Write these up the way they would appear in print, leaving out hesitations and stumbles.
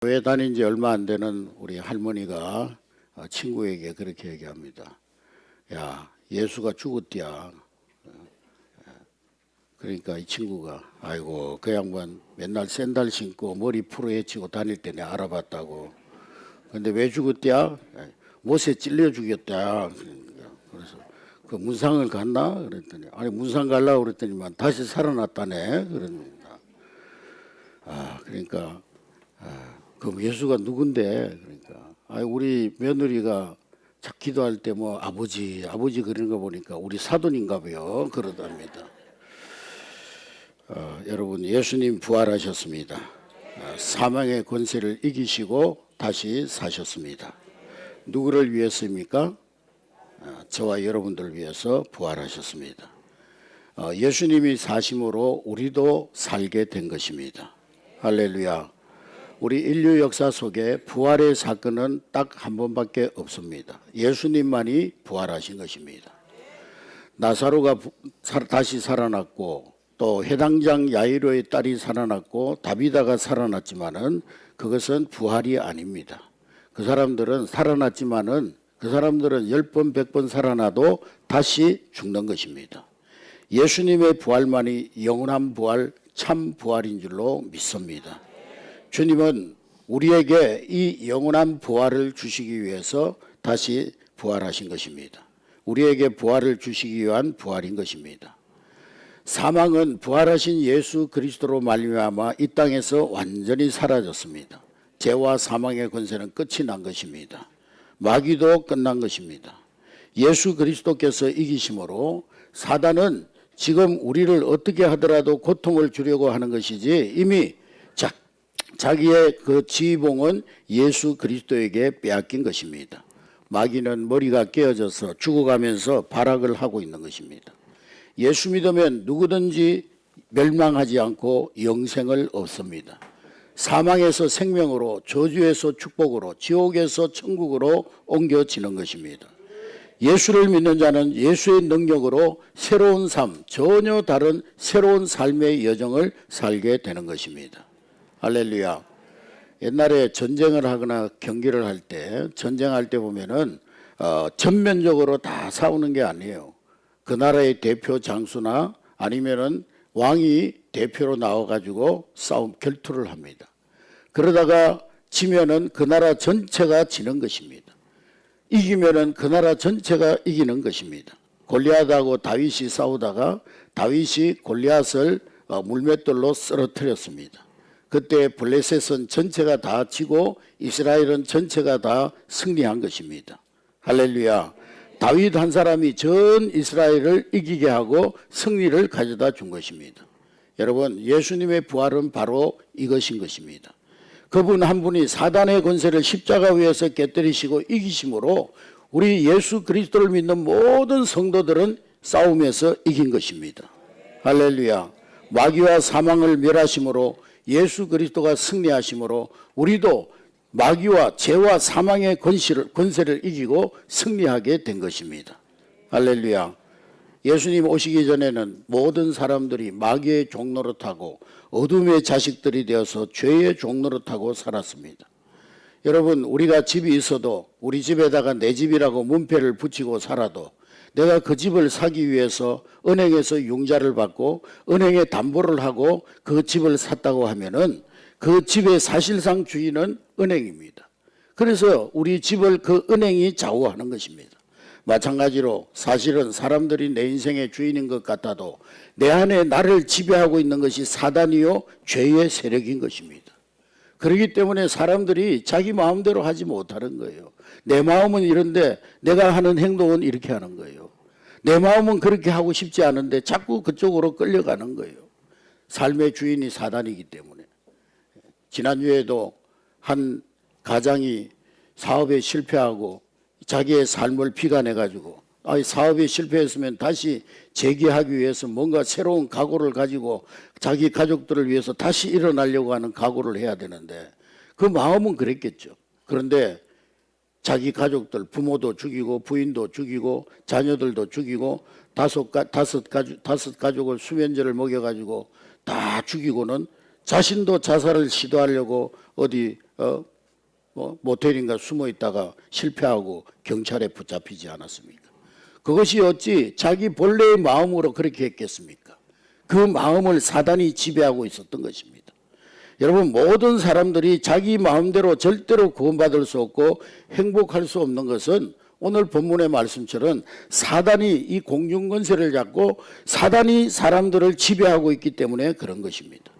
교회 다닌 지 얼마 안 되는 우리 할머니가 친구에게 그렇게 얘기합니다. 야, 예수가 죽었디야. 그러니까 이 친구가 아이고 그 양반 맨날 샌들 신고 머리 풀어 헤치고 다닐 때 내가 알아봤다고. 근데 왜 죽었디야? 못에 찔려 죽였다. 그래서 그 문상을 갔나? 그랬더니 아니 문상 가려고 그랬더니만 다시 살아났다네. 그럽니다. 그러니까 그럼 예수가 누군데? 그러니까 우리 며느리가 기도할 때 뭐 아버지 그러는 거 보니까 우리 사돈인가 봐요. 그러답니다. 여러분 예수님 부활하셨습니다. 사망의 권세를 이기시고 다시 사셨습니다. 누구를 위해서입니까? 저와 여러분들을 위해서 부활하셨습니다. 예수님이 사심으로 우리도 살게 된 것입니다. 할렐루야. 우리 인류 역사 속에 부활의 사건은 딱 한 번밖에 없습니다. 예수님만이 부활하신 것입니다. 나사로가 다시 살아났고 또 해당장 야이로의 딸이 살아났고 다비다가 살아났지만은 그것은 부활이 아닙니다. 그 사람들은 살아났지만은 그 사람들은 10번 100번 살아나도 다시 죽는 것입니다. 예수님의 부활만이 영원한 부활, 참 부활인 줄로 믿습니다. 주님은 우리에게 이 영원한 부활을 주시기 위해서 다시 부활하신 것입니다. 우리에게 부활을 주시기 위한 부활인 것입니다. 사망은 부활하신 예수 그리스도로 말미암아 이 땅에서 완전히 사라졌습니다. 죄와 사망의 권세는 끝이 난 것입니다. 마귀도 끝난 것입니다. 예수 그리스도께서 이기심으로 사단은 지금 우리를 어떻게 하더라도 고통을 주려고 하는 것이지 이미 자기의 그 지휘봉은 예수 그리스도에게 빼앗긴 것입니다. 마귀는 머리가 깨어져서 죽어가면서 발악을 하고 있는 것입니다. 예수 믿으면 누구든지 멸망하지 않고 영생을 얻습니다. 사망에서 생명으로, 저주에서 축복으로, 지옥에서 천국으로 옮겨지는 것입니다. 예수를 믿는 자는 예수의 능력으로 새로운 삶, 전혀 다른 새로운 삶의 여정을 살게 되는 것입니다. 할렐루야. 옛날에 전쟁을 하거나 경기를 할 때, 전쟁할 때 보면은 전면적으로 다 싸우는 게 아니에요. 그 나라의 대표 장수나 아니면은 왕이 대표로 나와가지고 결투를 합니다. 그러다가 지면은 그 나라 전체가 지는 것입니다. 이기면은 그 나라 전체가 이기는 것입니다. 골리앗하고 다윗이 싸우다가 다윗이 골리앗을 물맷돌로 쓰러뜨렸습니다. 그때 블레셋은 전체가 다 지고 이스라엘은 전체가 다 승리한 것입니다. 할렐루야. 다윗 한 사람이 전 이스라엘을 이기게 하고 승리를 가져다 준 것입니다. 여러분, 예수님의 부활은 바로 이것인 것입니다. 그분 한 분이 사단의 권세를 십자가 위에서 깨뜨리시고 이기심으로 우리 예수 그리스도를 믿는 모든 성도들은 싸움에서 이긴 것입니다. 할렐루야. 마귀와 사망을 멸하심으로 예수 그리스도가 승리하심으로 우리도 마귀와 죄와 사망의 권세를 이기고 승리하게 된 것입니다. 할렐루야. 예수님 오시기 전에는 모든 사람들이 마귀의 종노릇하고 어둠의 자식들이 되어서 죄의 종노릇하고 살았습니다. 여러분, 우리가 집이 있어도 우리 집에다가 내 집이라고 문패를 붙이고 살아도 내가 그 집을 사기 위해서 은행에서 융자를 받고 은행에 담보를 하고 그 집을 샀다고 하면은 그 집의 사실상 주인은 은행입니다. 그래서 우리 집을 그 은행이 좌우하는 것입니다. 마찬가지로 사실은 사람들이 내 인생의 주인인 것 같아도 내 안에 나를 지배하고 있는 것이 사단이요 죄의 세력인 것입니다. 그렇기 때문에 사람들이 자기 마음대로 하지 못하는 거예요. 내 마음은 이런데 내가 하는 행동은 이렇게 하는 거예요. 내 마음은 그렇게 하고 싶지 않은데 자꾸 그쪽으로 끌려가는 거예요. 삶의 주인이 사단이기 때문에. 지난주에도 한 가장이 사업에 실패하고 자기의 삶을 비관해가지고 사업이 실패했으면 다시 재기하기 위해서 뭔가 새로운 각오를 가지고 자기 가족들을 위해서 다시 일어나려고 하는 각오를 해야 되는데 그 마음은 그랬겠죠. 그런데 자기 가족들, 부모도 죽이고 부인도 죽이고 자녀들도 죽이고 다섯 가족을 수면제를 먹여가지고 다 죽이고는 자신도 자살을 시도하려고 어디 모텔인가 숨어 있다가 실패하고 경찰에 붙잡히지 않았습니까? 그것이 어찌 자기 본래의 마음으로 그렇게 했겠습니까? 그 마음을 사단이 지배하고 있었던 것입니다. 여러분, 모든 사람들이 자기 마음대로 절대로 구원받을 수 없고 행복할 수 없는 것은 오늘 본문의 말씀처럼 사단이 이 공중권세를 잡고 사단이 사람들을 지배하고 있기 때문에 그런 것입니다.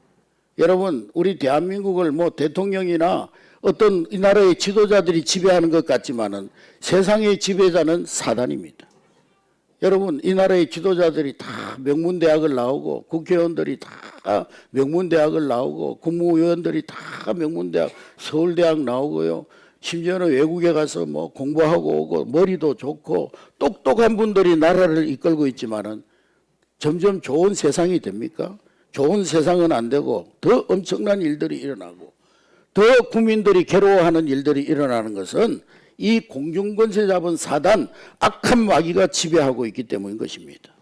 여러분, 우리 대한민국을 대통령이나 어떤 이 나라의 지도자들이 지배하는 것 같지만은 세상의 지배자는 사단입니다. 여러분, 이 나라의 지도자들이 다 명문대학을 나오고 국회의원들이 다 명문대학을 나오고 국무위원들이 다 명문대학 서울대학 나오고요. 심지어는 외국에 가서 공부하고 오고 머리도 좋고 똑똑한 분들이 나라를 이끌고 있지만은 점점 좋은 세상이 됩니까? 좋은 세상은 안 되고 더 엄청난 일들이 일어나고 더 국민들이 괴로워하는 일들이 일어나는 것은 이 공중권세 잡은 사단, 악한 마귀가 지배하고 있기 때문인 것입니다.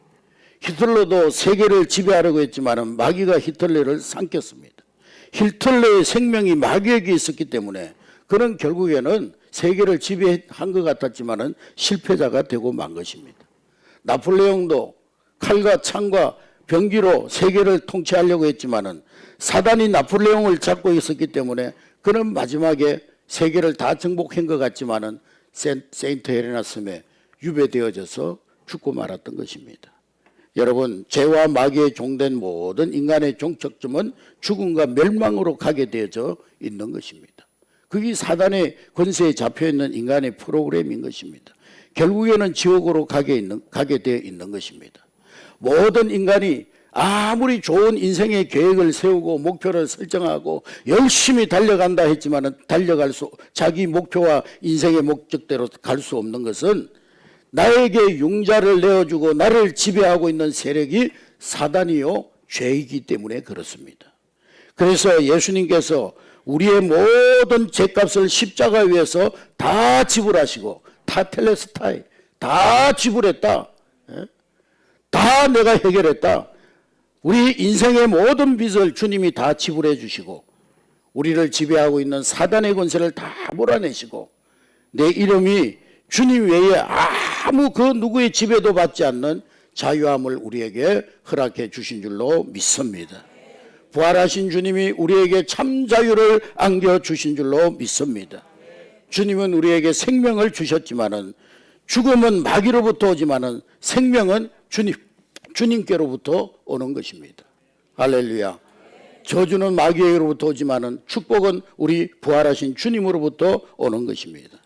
히틀러도 세계를 지배하려고 했지만 마귀가 히틀러를 삼켰습니다. 히틀러의 생명이 마귀에게 있었기 때문에 그는 결국에는 세계를 지배한 것 같았지만 실패자가 되고 만 것입니다. 나폴레옹도 칼과 창과 병기로 세계를 통치하려고 했지만 사단이 나폴레옹을 잡고 있었기 때문에 그는 마지막에 세계를 다 정복한 것 같지만 세인트 헬레나 섬에 유배되어져서 죽고 말았던 것입니다. 여러분, 죄와 마귀의 종된 모든 인간의 종착점은 죽음과 멸망으로 가게 되어져 있는 것입니다. 그게 사단의 권세에 잡혀있는 인간의 프로그램인 것입니다. 결국에는 지옥으로 가게 되어 있는 것입니다. 모든 인간이 아무리 좋은 인생의 계획을 세우고 목표를 설정하고 열심히 달려간다 했지만 자기 목표와 인생의 목적대로 갈 수 없는 것은 나에게 융자를 내어주고 나를 지배하고 있는 세력이 사단이요 죄이기 때문에 그렇습니다. 그래서 예수님께서 우리의 모든 죄값을 십자가 위에서 다 지불하시고 타텔레스타이 다 지불했다. 다 내가 해결했다. 우리 인생의 모든 빚을 주님이 다 지불해 주시고 우리를 지배하고 있는 사단의 권세를 다 몰아내시고 내 이름이 주님 외에 아무 그 누구의 지배도 받지 않는 자유함을 우리에게 허락해 주신 줄로 믿습니다. 부활하신 주님이 우리에게 참 자유를 안겨주신 줄로 믿습니다. 주님은 우리에게 생명을 주셨지만은 죽음은 마귀로부터 오지만은 생명은 주님께로부터 오는 것입니다. 할렐루야. 저주는 마귀에게로부터 오지만은 축복은 우리 부활하신 주님으로부터 오는 것입니다.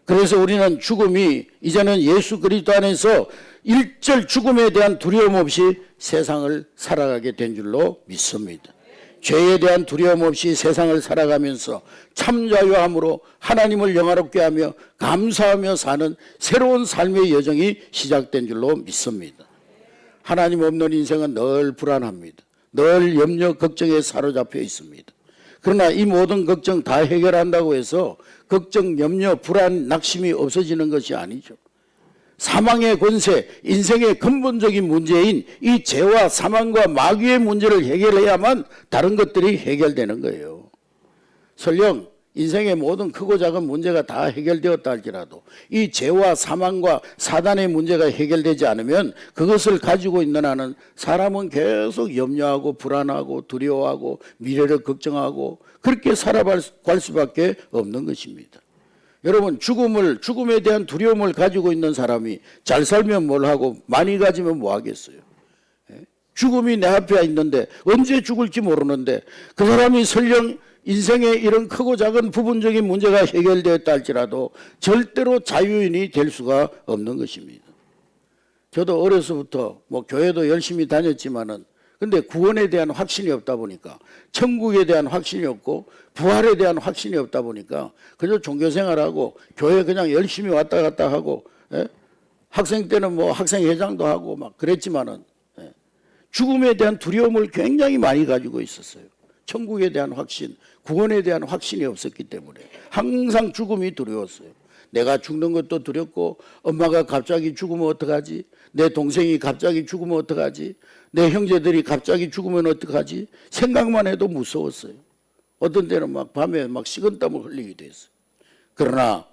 그래서 우리는 죽음이 이제는 예수 그리스도 안에서 일절 죽음에 대한 두려움 없이 세상을 살아가게 된 줄로 믿습니다. 죄에 대한 두려움 없이 세상을 살아가면서 참 자유함으로 하나님을 영화롭게 하며 감사하며 사는 새로운 삶의 여정이 시작된 줄로 믿습니다. 하나님 없는 인생은 늘 불안합니다. 늘 염려 걱정에 사로잡혀 있습니다. 그러나 이 모든 걱정 다 해결한다고 해서 걱정, 염려, 불안, 낙심이 없어지는 것이 아니죠. 사망의 권세, 인생의 근본적인 문제인 이 죄와 사망과 마귀의 문제를 해결해야만 다른 것들이 해결되는 거예요. 설령 인생의 모든 크고 작은 문제가 다 해결되었다 할지라도 이 죄와 사망과 사단의 문제가 해결되지 않으면 그것을 가지고 있는 한은 사람은 계속 염려하고 불안하고 두려워하고 미래를 걱정하고 그렇게 살아갈 수밖에 없는 것입니다. 여러분, 죽음에 대한 두려움을 가지고 있는 사람이 잘 살면 뭘 하고 많이 가지면 뭐 하겠어요? 죽음이 내 앞에 있는데 언제 죽을지 모르는데 그 사람이 설령 인생의 이런 크고 작은 부분적인 문제가 해결되었다 할지라도 절대로 자유인이 될 수가 없는 것입니다. 저도 어려서부터 교회도 열심히 다녔지만은 근데 구원에 대한 확신이 없다 보니까 천국에 대한 확신이 없고 부활에 대한 확신이 없다 보니까 그저 종교생활하고 교회 그냥 열심히 왔다 갔다 하고 학생 때는 학생회장도 하고 막 그랬지만은 죽음에 대한 두려움을 굉장히 많이 가지고 있었어요. 천국에 대한 확신, 구원에 대한 확신이 없었기 때문에 항상 죽음이 두려웠어요. 내가 죽는 것도 두렵고 엄마가 갑자기 죽으면 어떡하지? 내 동생이 갑자기 죽으면 어떡하지? 내 형제들이 갑자기 죽으면 어떡하지? 생각만 해도 무서웠어요. 어떤 때는 막 밤에 막 식은땀을 흘리기도 했어요. 그러나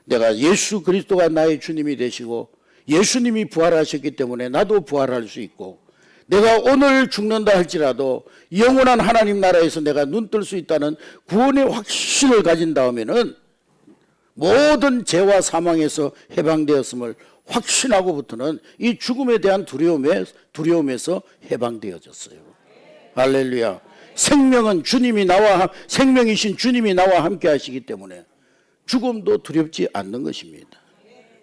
내가 예수 그리스도가 나의 주님이 되시고 예수님이 부활하셨기 때문에 나도 부활할 수 있고, 내가 오늘 죽는다 할지라도 영원한 하나님 나라에서 내가 눈뜰 수 있다는 구원의 확신을 가진 다음에는 모든 죄와 사망에서 해방되었음을 확신하고부터는 이 죽음에 대한 두려움에서 해방되어졌어요. 할렐루야. 생명이신 주님이 나와 함께 하시기 때문에 죽음도 두렵지 않는 것입니다.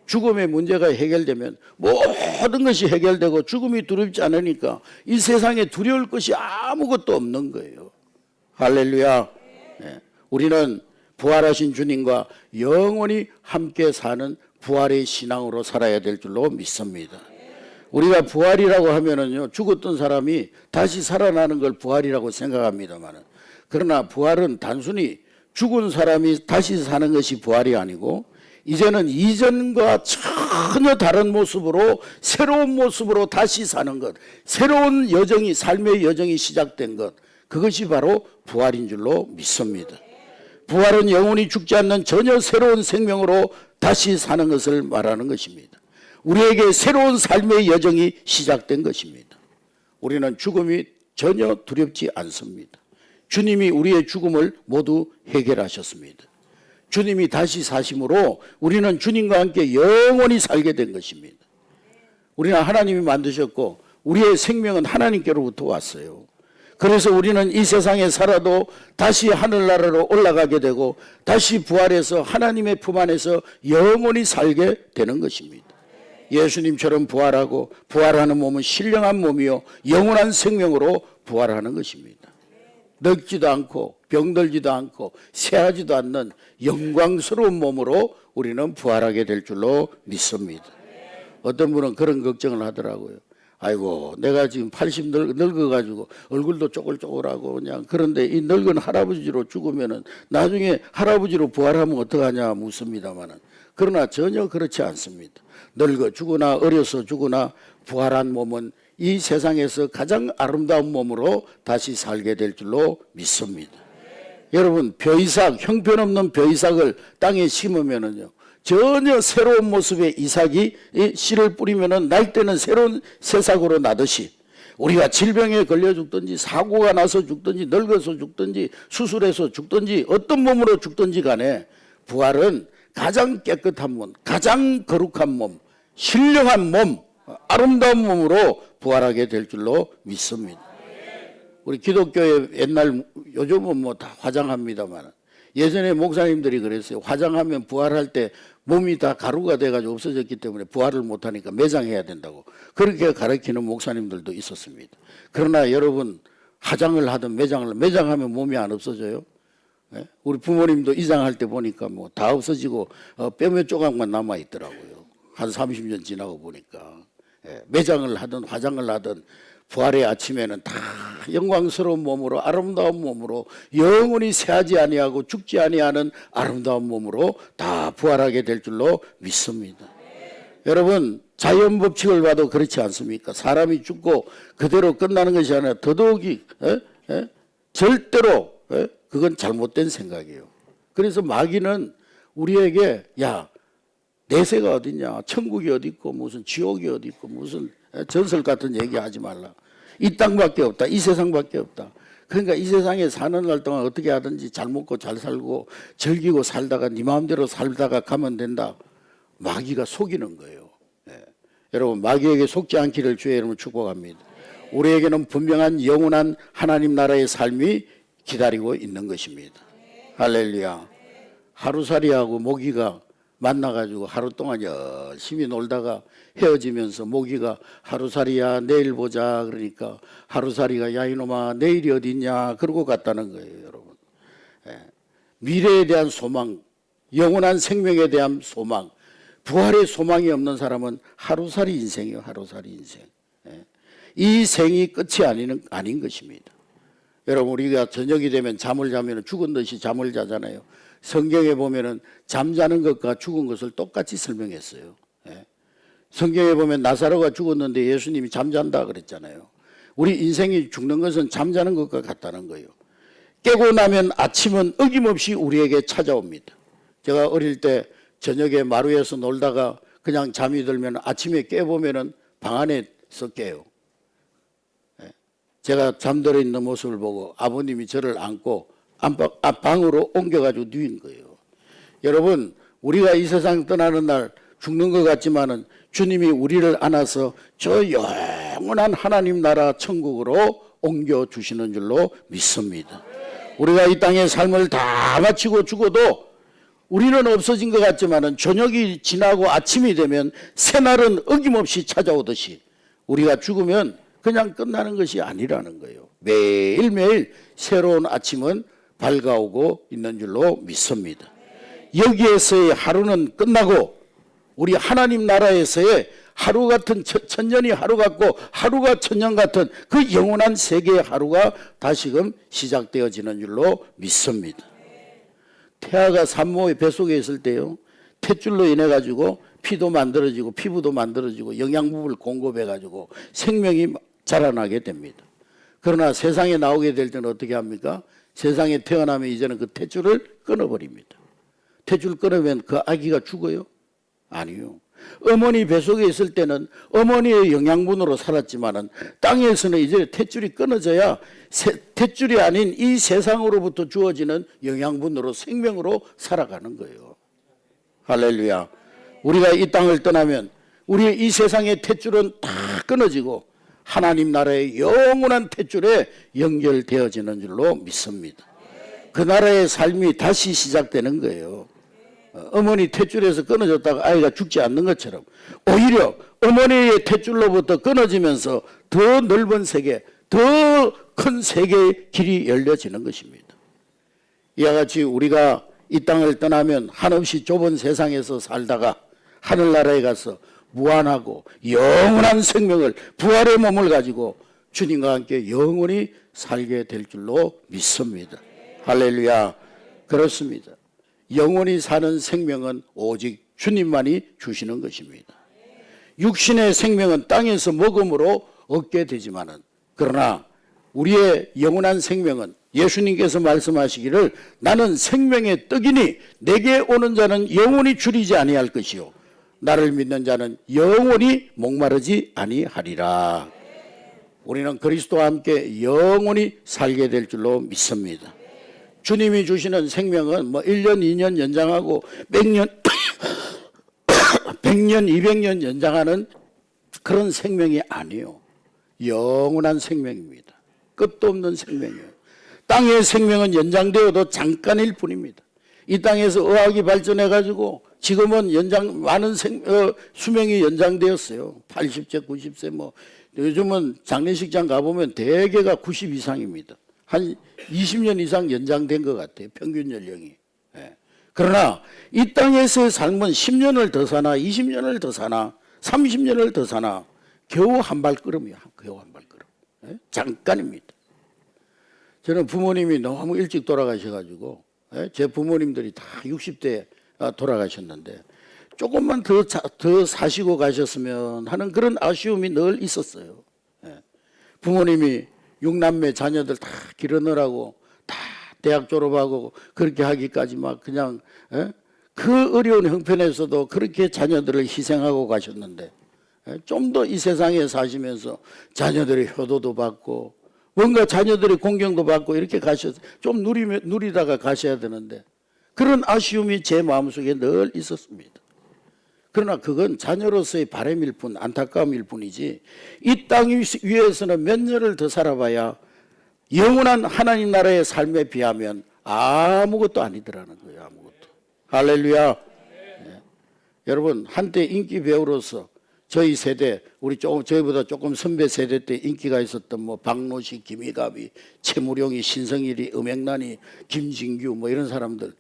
죽음의 문제가 해결되면 모든 것이 해결되고 죽음이 두렵지 않으니까 이 세상에 두려울 것이 아무것도 없는 거예요. 할렐루야. 네. 우리는 부활하신 주님과 영원히 함께 사는 부활의 신앙으로 살아야 될 줄로 믿습니다. 우리가 부활이라고 하면은요, 죽었던 사람이 다시 살아나는 걸 부활이라고 생각합니다만, 그러나 부활은 단순히 죽은 사람이 다시 사는 것이 부활이 아니고, 이제는 이전과 전혀 다른 모습으로, 새로운 모습으로 다시 사는 것, 새로운 여정이, 삶의 여정이 시작된 것, 그것이 바로 부활인 줄로 믿습니다. 부활은 영원히 죽지 않는 전혀 새로운 생명으로 다시 사는 것을 말하는 것입니다. 우리에게 새로운 삶의 여정이 시작된 것입니다. 우리는 죽음이 전혀 두렵지 않습니다. 주님이 우리의 죽음을 모두 해결하셨습니다. 주님이 다시 사심으로 우리는 주님과 함께 영원히 살게 된 것입니다. 우리는 하나님이 만드셨고 우리의 생명은 하나님께로부터 왔어요. 그래서 우리는 이 세상에 살아도 다시 하늘나라로 올라가게 되고 다시 부활해서 하나님의 품 안에서 영원히 살게 되는 것입니다. 예수님처럼 부활하고, 부활하는 몸은 신령한 몸이요 영원한 생명으로 부활하는 것입니다. 늙지도 않고 병들지도 않고 쇠하지도 않는 영광스러운 몸으로 우리는 부활하게 될 줄로 믿습니다. 어떤 분은 그런 걱정을 하더라고요. 아이고, 내가 지금 80 늙어가지고 얼굴도 쪼글쪼글하고 그냥, 그런데 이 늙은 할아버지로 죽으면은 나중에 할아버지로 부활하면 어떡하냐 묻습니다만은, 그러나 전혀 그렇지 않습니다. 늙어 죽으나 어려서 죽으나 부활한 몸은 이 세상에서 가장 아름다운 몸으로 다시 살게 될 줄로 믿습니다. 여러분, 벼이삭, 형편없는 벼이삭을 땅에 심으면은요, 전혀 새로운 모습의 이삭이 씨를 뿌리면은 날 때는 새로운 새싹으로 나듯이, 우리가 질병에 걸려 죽든지 사고가 나서 죽든지 늙어서 죽든지 수술해서 죽든지 어떤 몸으로 죽든지 간에 부활은 가장 깨끗한 몸, 가장 거룩한 몸, 신령한 몸, 아름다운 몸으로 부활하게 될 줄로 믿습니다. 우리 기독교에 옛날, 요즘은 뭐 다 화장합니다만, 예전에 목사님들이 그랬어요. 화장하면 부활할 때 몸이 다 가루가 돼가지고 없어졌기 때문에 부활을 못하니까 매장해야 된다고, 그렇게 가르치는 목사님들도 있었습니다. 그러나 여러분, 화장을 하든 매장하면 몸이 안 없어져요? 네? 우리 부모님도 이장할 때 보니까 뭐 다 없어지고 뼈 몇 조각만 남아 있더라고요. 한 30년 지나고 보니까. 매장을 하든 화장을 하든 부활의 아침에는 다 영광스러운 몸으로, 아름다운 몸으로, 영원히 쇠하지 아니하고 죽지 아니하는 아름다운 몸으로 다 부활하게 될 줄로 믿습니다. 여러분, 자연 법칙을 봐도 그렇지 않습니까? 사람이 죽고 그대로 끝나는 것이 아니라 더더욱이 절대로 그건 잘못된 생각이에요. 그래서 마귀는 우리에게, 야, 내세가 어딨냐, 천국이 어디 있고 무슨 지옥이 어디 있고 무슨 전설 같은 얘기 하지 말라. 이 땅밖에 없다, 이 세상밖에 없다. 그러니까 이 세상에 사는 날 동안 어떻게 하든지 잘 먹고 잘 살고 즐기고 살다가 네 마음대로 살다가 가면 된다. 마귀가 속이는 거예요. 여러분, 마귀에게 속지 않기를 주의 이름으로 축복합니다. 우리에게는 분명한 영원한 하나님 나라의 삶이 기다리고 있는 것입니다. 할렐루야. 하루살이하고 모기가 만나가지고 하루 동안 열심히 놀다가 헤어지면서 모기가 하루살이야 내일 보자 그러니까 하루살이가 야 이놈아 내일이 어디 있냐 그러고 갔다는 거예요. 여러분, 미래에 대한 소망, 영원한 생명에 대한 소망, 부활의 소망이 없는 사람은 하루살이 인생이에요. 하루살이 인생. 이 생이 끝이 아닌 것입니다. 여러분, 우리가 저녁이 되면 잠을 자면 죽은 듯이 잠을 자잖아요. 성경에 보면은 잠자는 것과 죽은 것을 똑같이 설명했어요. 성경에 보면 나사로가 죽었는데 예수님이 잠잔다 그랬잖아요. 우리 인생이 죽는 것은 잠자는 것과 같다는 거예요. 깨고 나면 아침은 어김없이 우리에게 찾아옵니다. 제가 어릴 때 저녁에 마루에서 놀다가 그냥 잠이 들면 아침에 깨보면은 방 안에서 깨요. 제가 잠들어 있는 모습을 보고 아버님이 저를 안고 방으로 옮겨가지고 누인 거예요. 여러분, 우리가 이 세상 떠나는 날 죽는 것 같지만은 주님이 우리를 안아서 저 영원한 하나님 나라 천국으로 옮겨주시는 줄로 믿습니다. 우리가 이 땅의 삶을 다 마치고 죽어도 우리는 없어진 것 같지만은 저녁이 지나고 아침이 되면 새날은 어김없이 찾아오듯이 우리가 죽으면 그냥 끝나는 것이 아니라는 거예요. 매일매일 새로운 아침은 밝아오고 있는 줄로 믿습니다. 여기에서의 하루는 끝나고 우리 하나님 나라에서의 하루 같은 천년이 하루 같고 하루가 천년 같은 그 영원한 세계의 하루가 다시금 시작되어지는 줄로 믿습니다. 태아가 산모의 뱃속에 있을 때요, 탯줄로 인해 가지고 피도 만들어지고 피부도 만들어지고 영양분을 공급해 가지고 생명이 자라나게 됩니다. 그러나 세상에 나오게 될 때는 어떻게 합니까? 세상에 태어나면 이제는 그 탯줄을 끊어버립니다. 탯줄 끊으면 그 아기가 죽어요? 아니요. 어머니 뱃속에 있을 때는 어머니의 영양분으로 살았지만은 땅에서는 이제 탯줄이 끊어져야 탯줄이 아닌 이 세상으로부터 주어지는 영양분으로 생명으로 살아가는 거예요. 할렐루야. 우리가 이 땅을 떠나면 우리의 이 세상의 탯줄은 다 끊어지고 하나님 나라의 영원한 탯줄에 연결되어지는 줄로 믿습니다. 그 나라의 삶이 다시 시작되는 거예요. 어머니 탯줄에서 끊어졌다가 아이가 죽지 않는 것처럼 오히려 어머니의 탯줄로부터 끊어지면서 더 넓은 세계, 더 큰 세계의 길이 열려지는 것입니다. 이와 같이 우리가 이 땅을 떠나면 한없이 좁은 세상에서 살다가 하늘나라에 가서 무한하고 영원한 생명을, 부활의 몸을 가지고 주님과 함께 영원히 살게 될 줄로 믿습니다. 할렐루야. 그렇습니다. 영원히 사는 생명은 오직 주님만이 주시는 것입니다. 육신의 생명은 땅에서 먹음으로 얻게 되지만은, 그러나 우리의 영원한 생명은 예수님께서 말씀하시기를 나는 생명의 떡이니 내게 오는 자는 영원히 줄이지 아니할 것이요 나를 믿는 자는 영원히 목마르지 아니하리라. 우리는 그리스도와 함께 영원히 살게 될 줄로 믿습니다. 주님이 주시는 생명은 뭐 1년, 2년 연장하고 100년, 100년, 200년 연장하는 그런 생명이 아니에요. 영원한 생명입니다. 끝도 없는 생명이에요. 땅의 생명은 연장되어도 잠깐일 뿐입니다. 이 땅에서 의학이 발전해가지고 지금은 많은 수명이 연장되었어요. 80세, 90세 뭐 요즘은 장례식장 가보면 대개가 90 이상입니다. 한 20년 이상 연장된 것 같아요. 평균 연령이. 그러나 이 땅에서의 삶은 10년을 더 사나 20년을 더 사나 30년을 더 사나 겨우 한 발걸음이야. 겨우 한 발걸음. 잠깐입니다. 저는 부모님이 너무 일찍 돌아가셔가지고 제 부모님들이 다 60대에 돌아가셨는데 조금만 더 사시고 가셨으면 하는 그런 아쉬움이 늘 있었어요. 부모님이 6남매 자녀들 다 기르느라고 다 대학 졸업하고 그렇게 하기까지 막 그냥 그 어려운 형편에서도 그렇게 자녀들을 희생하고 가셨는데 좀 더 이 세상에 사시면서 자녀들의 효도도 받고 뭔가 자녀들의 공경도 받고 이렇게 좀 누리다가 가셔야 되는데 그런 아쉬움이 제 마음속에 늘 있었습니다. 그러나 그건 자녀로서의 바람일 뿐 안타까움일 뿐이지 이 땅 위에서는 몇 년을 더 살아봐야 영원한 하나님 나라의 삶에 비하면 아무것도 아니더라는 거예요. 아무것도. 할렐루야. 네. 여러분 한때 인기 배우로서 저희 세대, 저희보다 조금 선배 세대 때 인기가 있었던 뭐 박노식, 김희갑이, 최무룡이, 신성일이, 음행란이, 김진규 뭐 이런 사람들,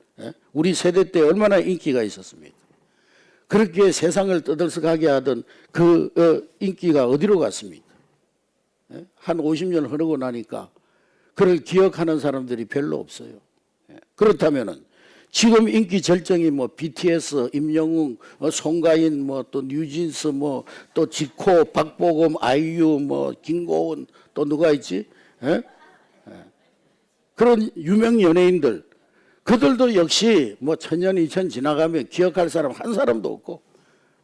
우리 세대 때 얼마나 인기가 있었습니까? 그렇게 세상을 떠들썩하게 하던 그 인기가 어디로 갔습니까? 한 50년 흐르고 나니까 그걸 기억하는 사람들이 별로 없어요. 그렇다면은 지금 인기 절정이 뭐 BTS, 임영웅, 송가인, 뭐 또 뉴진스, 뭐 또 지코, 박보검, 아이유, 뭐 김고은 또 누가 있지? 그런 유명 연예인들, 그들도 역시 뭐 1000년, 2000 지나가면 기억할 사람 한 사람도 없고,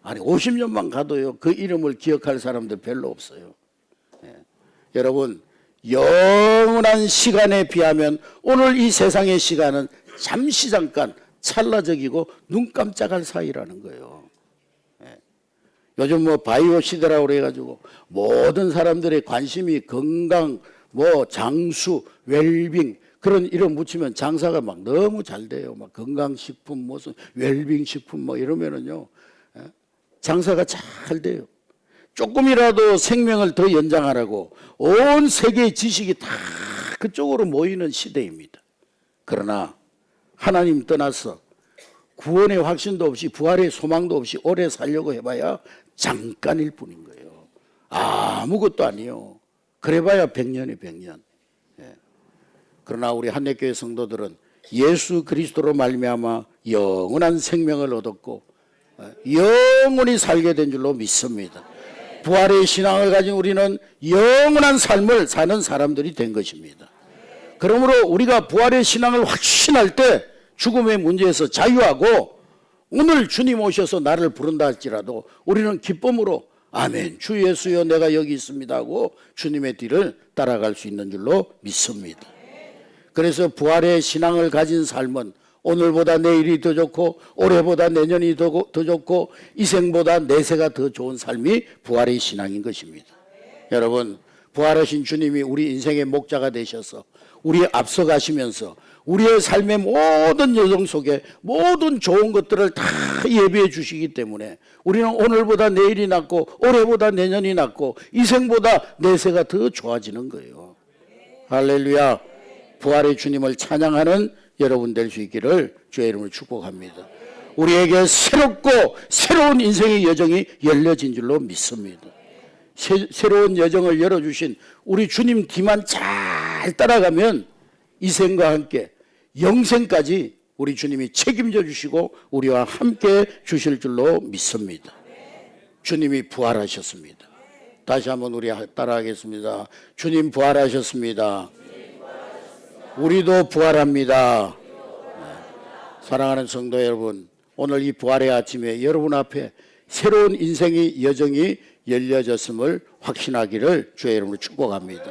아니 50년만 가도요 그 이름을 기억할 사람들 별로 없어요. 예. 여러분, 영원한 시간에 비하면 오늘 이 세상의 시간은 잠시 잠깐 찰나적이고 눈 깜짝할 사이라는 거예요. 예. 요즘 뭐 바이오 시대라고 그래가지고 모든 사람들의 관심이 건강, 뭐 장수, 웰빙 그런 이름 붙이면 장사가 막 너무 잘 돼요. 막 건강식품, 무슨 웰빙식품 뭐 이러면은요 장사가 잘 돼요. 조금이라도 생명을 더 연장하라고 온 세계의 지식이 다 그쪽으로 모이는 시대입니다. 그러나 하나님 떠나서 구원의 확신도 없이 부활의 소망도 없이 오래 살려고 해봐야 잠깐일 뿐인 거예요. 아무것도 아니에요. 그래봐야 100년이 100년. 예. 그러나 우리 한례교회 성도들은 예수 그리스도로 말미암아 영원한 생명을 얻었고 영원히 살게 된 줄로 믿습니다. 부활의 신앙을 가진 우리는 영원한 삶을 사는 사람들이 된 것입니다. 그러므로 우리가 부활의 신앙을 확신할 때 죽음의 문제에서 자유하고 오늘 주님 오셔서 나를 부른다 할지라도 우리는 기쁨으로 아멘 주 예수여 내가 여기 있습니다 하고 주님의 뒤를 따라갈 수 있는 줄로 믿습니다. 그래서 부활의 신앙을 가진 삶은 오늘보다 내일이 더 좋고 올해보다 내년이 더 좋고 이 생보다 내세가 더 좋은 삶이 부활의 신앙인 것입니다. 여러분, 부활하신 주님이 우리 인생의 목자가 되셔서 우리 앞서가시면서 우리의 삶의 모든 여정 속에 모든 좋은 것들을 다 예비해 주시기 때문에 우리는 오늘보다 내일이 낫고 올해보다 내년이 낫고 이 생보다 내세가 더 좋아지는 거예요. 할렐루야. 부활의 주님을 찬양하는 여러분 될 수 있기를 주의 이름으로 축복합니다. 우리에게 새롭고 새로운 인생의 여정이 열려진 줄로 믿습니다. 새로운 여정을 열어주신 우리 주님 뒤만 잘 따라가면 이 생과 함께 영생까지 우리 주님이 책임져 주시고 우리와 함께 주실 줄로 믿습니다. 주님이 부활하셨습니다. 다시 한번 우리 따라하겠습니다. 주님 부활하셨습니다. 우리도 부활합니다. 사랑하는 성도 여러분, 오늘 이 부활의 아침에 여러분 앞에 새로운 인생의 여정이 열려졌음을 확신하기를 주의 이름으로 축복합니다.